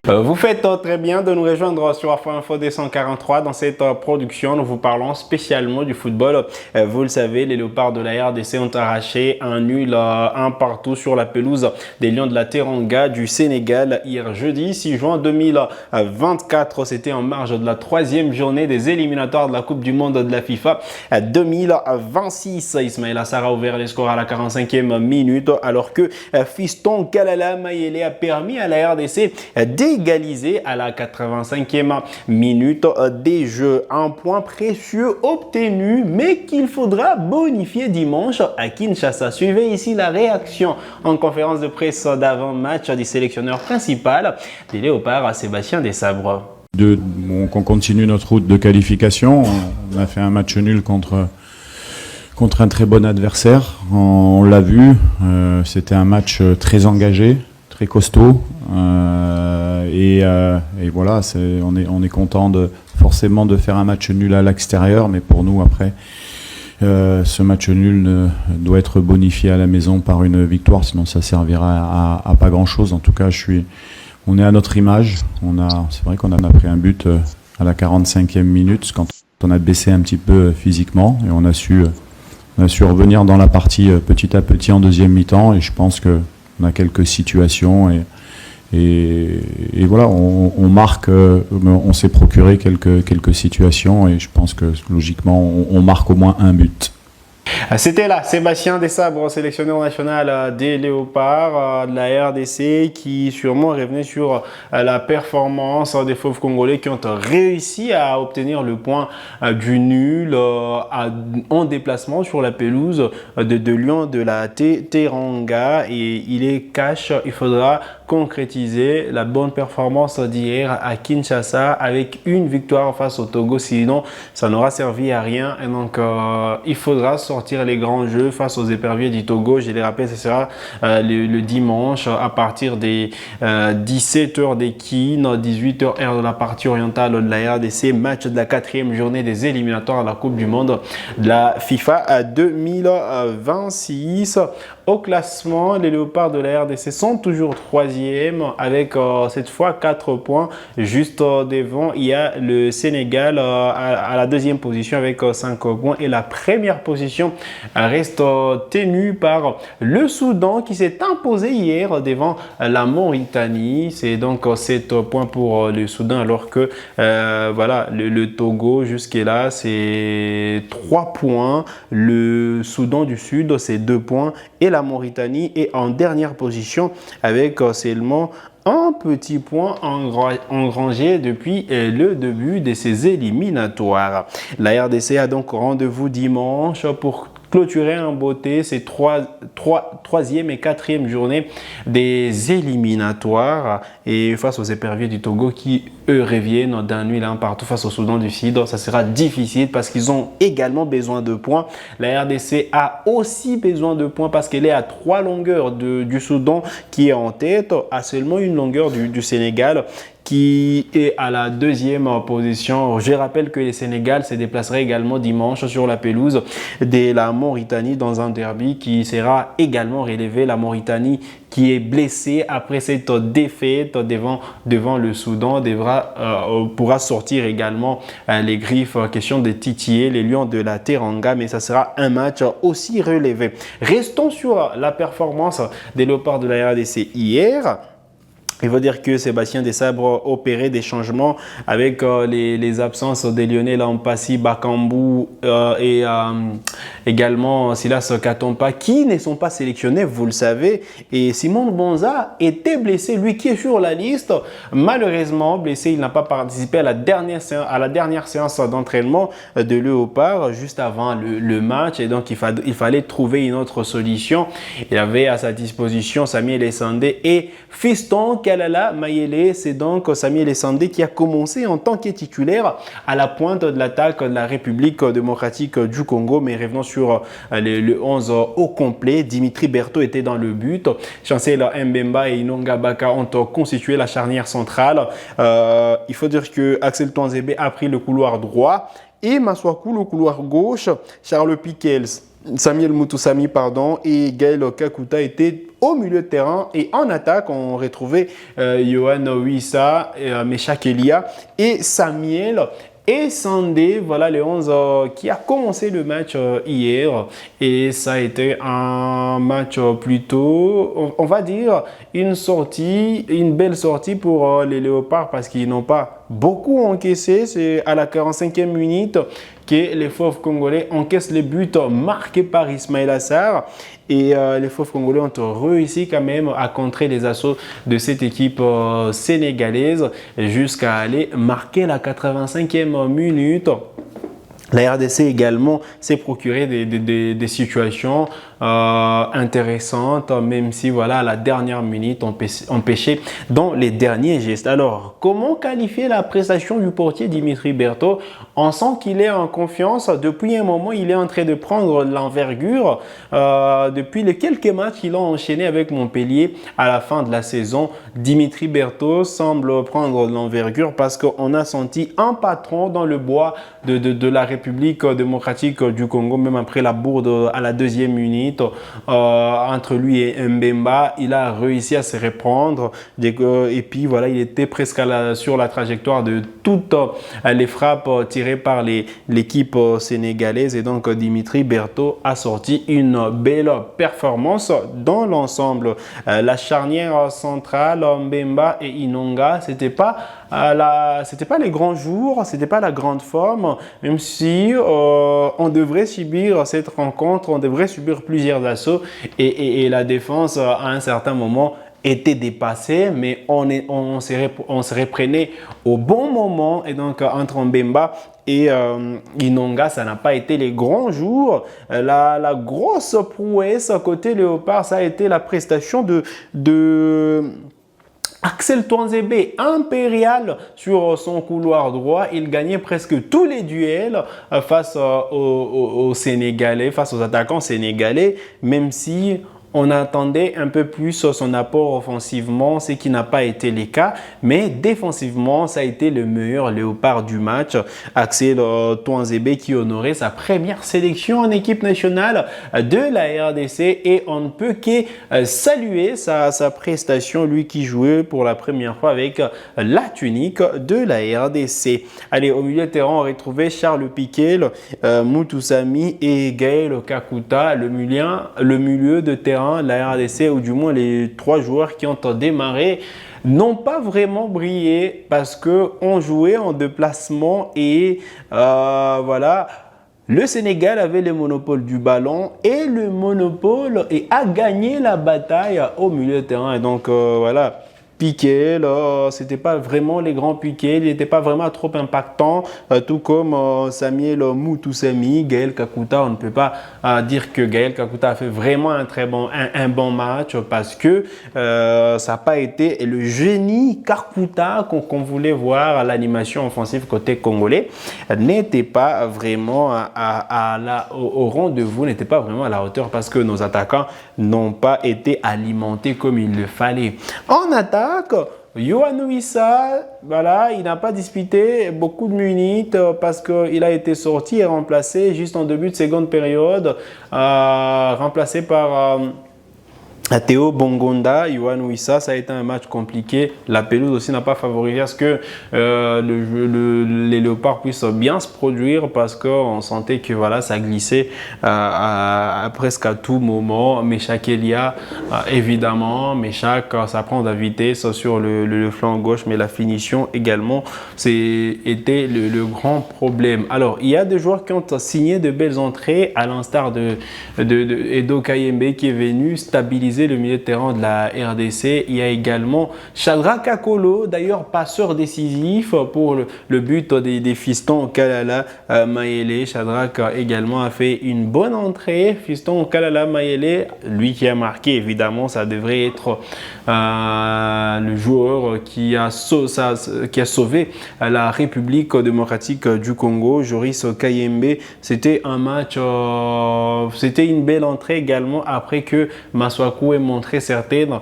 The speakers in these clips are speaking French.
Vous faites très bien de nous rejoindre sur Afro Info 243. Dans cette production, nous vous parlons spécialement du football. Vous le savez, les Léopards de la RDC ont arraché un nul un partout sur la pelouse des Lions de la Teranga du Sénégal hier jeudi 6 juin 2024. C'était en marge de la troisième journée des éliminatoires de la Coupe du Monde de la FIFA 2026. Ismaël Assar a ouvert les scores à la 45e minute alors que Fiston Kalala Mayele a permis à la RDC d'égaliser à la 85e minute des jeux. Un point précieux obtenu, mais qu'il faudra bonifier dimanche à Kinshasa. Suivez ici la réaction en conférence de presse d'avant-match du sélectionneur principal des Léopards, Sébastien Desabre. On continue notre route de qualification. On a fait un match nul contre un très bon adversaire. On l'a vu, c'était un match très engagé, très costaud. Et voilà, on est content forcément de faire un match nul à l'extérieur, mais pour nous après, ce match nul doit être bonifié à la maison par une victoire, sinon ça servira à pas grand chose. En tout cas, on est à notre image. C'est vrai qu'on a pris un but à la 45e minute quand on a baissé un petit peu physiquement et on a su revenir dans la partie petit à petit en deuxième mi-temps, et je pense qu'on a quelques situations et voilà, on marque, on s'est procuré quelques situations, et je pense que logiquement on marque au moins un but. C'était là Sébastien Desabre, sélectionneur national des Léopards de la RDC, qui sûrement revenait sur la performance des Fauves congolais qui ont réussi à obtenir le point du nul en déplacement sur la pelouse de Lions de la Teranga. Et il est cash, il faudra concrétiser la bonne performance d'hier à Kinshasa avec une victoire face au Togo, sinon ça n'aura servi à rien. Et donc il faudra sortir les grands jeux face aux éperviers du Togo. Je les rappelle, ce sera le dimanche à partir des 17h des Kin, 18h heure de la partie orientale de la RDC, match de la 4e journée des éliminatoires de la Coupe du Monde de la FIFA 2026. Au classement, les Léopards de la RDC sont toujours 3e avec cette fois 4 points. Juste devant, il y a le Sénégal à la 2e position avec 5 points. Et la première position reste tenue par le Soudan qui s'est imposé hier devant la Mauritanie. C'est donc 7 points pour le Soudan, alors que voilà, le Togo jusque-là c'est 3 points. Le Soudan du Sud c'est 2 points. Et la Mauritanie est en dernière position avec seulement un petit point engrangé depuis le début de ces éliminatoires. La RDC a donc rendez-vous dimanche pour clôturer en beauté ces troisième et 4e journées des éliminatoires, et face aux éperviers du Togo qui eux reviennent d'un nul un partout face au Soudan du Sud. Ça sera difficile parce qu'ils ont également besoin de points. La RDC a aussi besoin de points parce qu'elle est à 3 longueurs du Soudan qui est en tête, à seulement une longueur du Sénégal qui est à la 2e position. Je rappelle que le Sénégal se déplacerait également dimanche sur la pelouse de la Mauritanie dans un derby qui sera également relevé. La Mauritanie qui est blessée après cette défaite devant le Soudan pourra sortir également les griffes. Question de titiller les Lions de la Teranga, mais ça sera un match aussi relevé. Restons sur la performance des Léopards de la RDC hier. Il faut dire que Sébastien Desabre opérait des changements avec les absences des Lyonnais Lampassi, Bakambu et également Silas Katompa qui ne sont pas sélectionnés, vous le savez. Et Simon Bonza était blessé, lui qui est sur la liste. Malheureusement blessé, il n'a pas participé à la dernière séance d'entraînement de Léopard juste avant le match. Et donc il fallait trouver une autre solution. Il avait à sa disposition Samuel Essandé et Fiston Kalala Mayele. C'est donc Samuel Essandé qui a commencé en tant que titulaire à la pointe de l'attaque de la République démocratique du Congo. Mais revenons sur le 11 au complet. Dimitri Berthaud était dans le but. Chancel Mbemba et Inonga Baka ont constitué la charnière centrale. Il faut dire que Axel Tuanzebe a pris le couloir droit et Maswaku le couloir gauche. Charles Piquels Samuel Mutusami et Gaël Kakuta étaient au milieu de terrain, et en attaque on retrouvait Yohan Wissa, Meshak Elia et Samuel et Sandé, voilà les 11 qui a commencé le match hier, et ça a été un match plutôt, on va dire, une belle sortie pour les Léopards, parce qu'ils n'ont pas beaucoup encaissé. C'est à la 45e minute que les Fauves congolais encaissent les buts marqués par Ismaël Assar. Et les Fauves congolais ont réussi quand même à contrer les assauts de cette équipe sénégalaise jusqu'à aller marquer la 85e minute. La RDC également s'est procuré des situations intéressantes, même si voilà, à la dernière minute, on pêchait dans les derniers gestes. Alors, comment qualifier la prestation du portier Dimitri Berthaud? On sent qu'il est en confiance. Depuis un moment, il est en train de prendre l'envergure. Depuis les quelques matchs qu'il a enchaîné avec Montpellier à la fin de la saison, Dimitri Berthaud semble prendre l'envergure, parce qu'on a senti un patron dans le bois de la République démocratique du Congo, même après la bourde à la deuxième minute entre lui et Mbemba. Il a réussi à se reprendre, et puis voilà, il était presque sur la trajectoire de toutes les frappes tirées par l'équipe sénégalaise, et donc Dimitri Berthaud a sorti une belle performance dans l'ensemble. La charnière centrale, Mbemba et Inonga, c'était pas les grands jours, c'était pas la grande forme, même si on devrait subir cette rencontre, on devrait subir plusieurs assauts, et la défense à un certain moment était dépassée, mais on se reprenait au bon moment, et donc entre Mbemba et Inonga, ça n'a pas été les grands jours. La grosse prouesse côté Léopard, ça a été la prestation de Axel Tuanzebe, impérial sur son couloir droit. Il gagnait presque tous les duels face aux Sénégalais, face aux attaquants sénégalais, même si on attendait un peu plus son apport offensivement, ce qui n'a pas été le cas. Mais défensivement, ça a été le meilleur Léopard du match. Axel Tuanzebe qui honorait sa première sélection en équipe nationale de la RDC. Et on ne peut que saluer sa prestation, lui qui jouait pour la première fois avec la tunique de la RDC. Allez, au milieu de terrain, on retrouvait Charles Piquet, Mutusami et Gaël Kakuta, le milieu de terrain. La RDC, ou du moins les trois joueurs qui ont démarré, n'ont pas vraiment brillé, parce qu'on jouait en déplacement, et voilà. Le Sénégal avait le monopole du ballon et le monopole, et a gagné la bataille au milieu de terrain. Et donc voilà. Piqué, c'était pas vraiment les grands piquets, il n'était pas vraiment trop impactant, tout comme Samuel Mutusami, Gaël Kakuta. On ne peut pas dire que Gaël Kakuta a fait vraiment un bon match, parce que ça n'a pas été le génie Kakuta qu'on voulait voir à l'animation offensive côté congolais, n'était pas vraiment au rendez-vous, n'était pas vraiment à la hauteur, parce que nos attaquants n'ont pas été alimentés comme il le fallait. En attaque, Yohan Wissa, voilà, il n'a pas disputé beaucoup de minutes, parce qu'il a été sorti et remplacé juste en début de seconde période, remplacé par Théo Bongonda. Yohan Wissa, ça a été un match compliqué. La pelouse aussi n'a pas favorisé à ce que les Léopards puissent bien se produire, parce qu'on sentait que voilà, ça glissait presque à tout moment. Meshak Elia, évidemment, Meshak, ça prend de la vitesse sur le flanc gauche, mais la finition également, était le grand problème. Alors, il y a des joueurs qui ont signé de belles entrées, à l'instar de Edo Kayembe, qui est venu stabiliser le milieu de terrain de la RDC. Il y a également Shadrack Akolo, d'ailleurs passeur décisif pour le but des fistons Kalala Mayele. Shadrack également a fait une bonne entrée. Fiston Kalala Mayele, lui qui a marqué, évidemment, ça devrait être le joueur qui a sauvé la République démocratique du Congo. Joris Kayembe, c'était un match, c'était une belle entrée également, après que Maswaku Masuaku ait montré certaines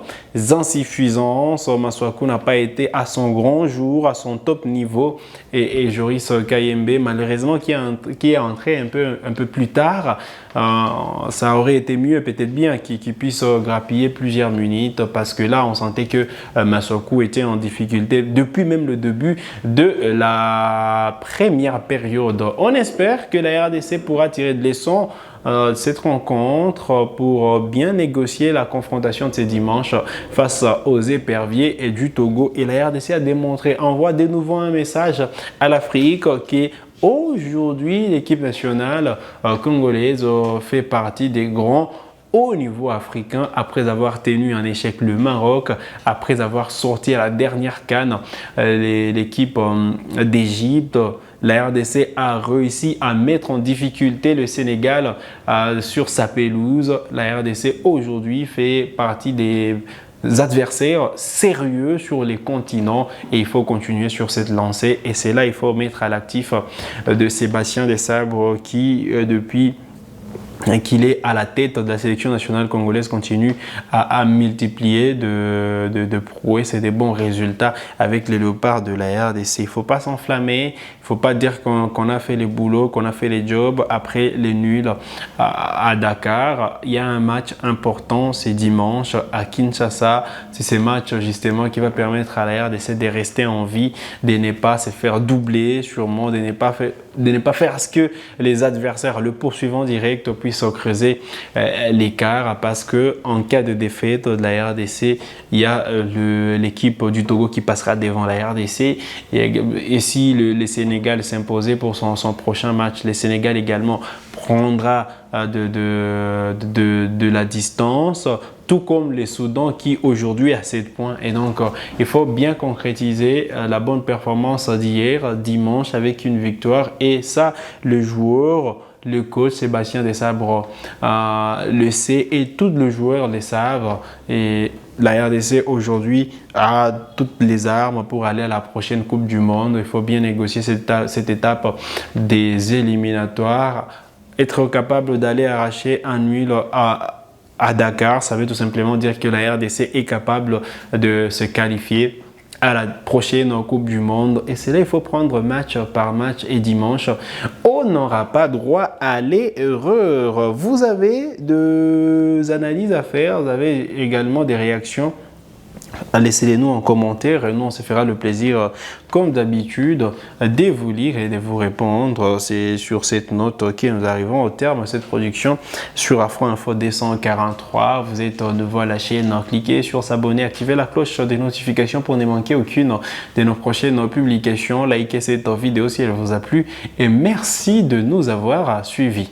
insuffisances. Masuaku n'a pas été à son grand jour, à son top niveau. Et Joris Kayembe, malheureusement, qui est entré un peu plus tard, ça aurait été mieux, peut-être bien, qu'il puisse grappiller plusieurs minutes, parce que là, on sentait que Masuaku était en difficulté depuis même le début de la première période. On espère que la RDC pourra tirer de leçons cette rencontre pour bien négocier la confrontation de ce dimanche face aux éperviers et du Togo. Et la RDC a démontré, envoie de nouveau un message à l'Afrique qui aujourd'hui l'équipe nationale congolaise fait partie des grands au niveau africain après avoir tenu en échec le Maroc, après avoir sorti à la dernière CAN l'équipe d'Égypte. La RDC a réussi à mettre en difficulté le Sénégal sur sa pelouse. La RDC aujourd'hui fait partie des adversaires sérieux sur les continents et il faut continuer sur cette lancée. Et c'est là il faut mettre à l'actif de Sébastien Desabre qui depuis qu'il est à la tête de la sélection nationale congolaise continue à multiplier de prouesses et des bons résultats avec les léopards de la RDC. Il ne faut pas s'enflammer, il ne faut pas dire qu'on a fait les boulots, qu'on a fait les jobs après les nuls à Dakar. Il y a un match important, c'est dimanche à Kinshasa. C'est ce match justement qui va permettre à la RDC de rester en vie, de ne pas se faire doubler, sûrement de ne pas faire ce que les adversaires, le poursuivant direct, puissent creuser l'écart, parce que en cas de défaite de la RDC, il y a l'équipe du Togo qui passera devant la RDC. Et si le Sénégal s'imposait pour son prochain match, le Sénégal également prendra de la distance, tout comme les Soudan qui aujourd'hui a 7 points. Et donc, il faut bien concrétiser la bonne performance d'hier, dimanche, avec une victoire. Et ça, le joueur, le coach Sébastien Desabre le sait et tous les joueurs le savent. Et la RDC aujourd'hui a toutes les armes pour aller à la prochaine Coupe du Monde. Il faut bien négocier cette étape des éliminatoires. Être capable d'aller arracher un nul à Dakar, ça veut tout simplement dire que la RDC est capable de se qualifier à la prochaine Coupe du Monde. Et c'est là il faut prendre match par match. Et dimanche, on n'aura pas droit à l'erreur. Vous avez des analyses à faire, vous avez également des réactions. Laissez-les nous en commentaire et nous on se fera le plaisir comme d'habitude de vous lire et de vous répondre. C'est sur cette note que nous arrivons au terme de cette production sur Afro Info 243. Vous êtes nouveau à la chaîne, cliquez sur s'abonner, activez la cloche des notifications pour ne manquer aucune de nos prochaines publications. Likez cette vidéo si elle vous a plu et merci de nous avoir suivis.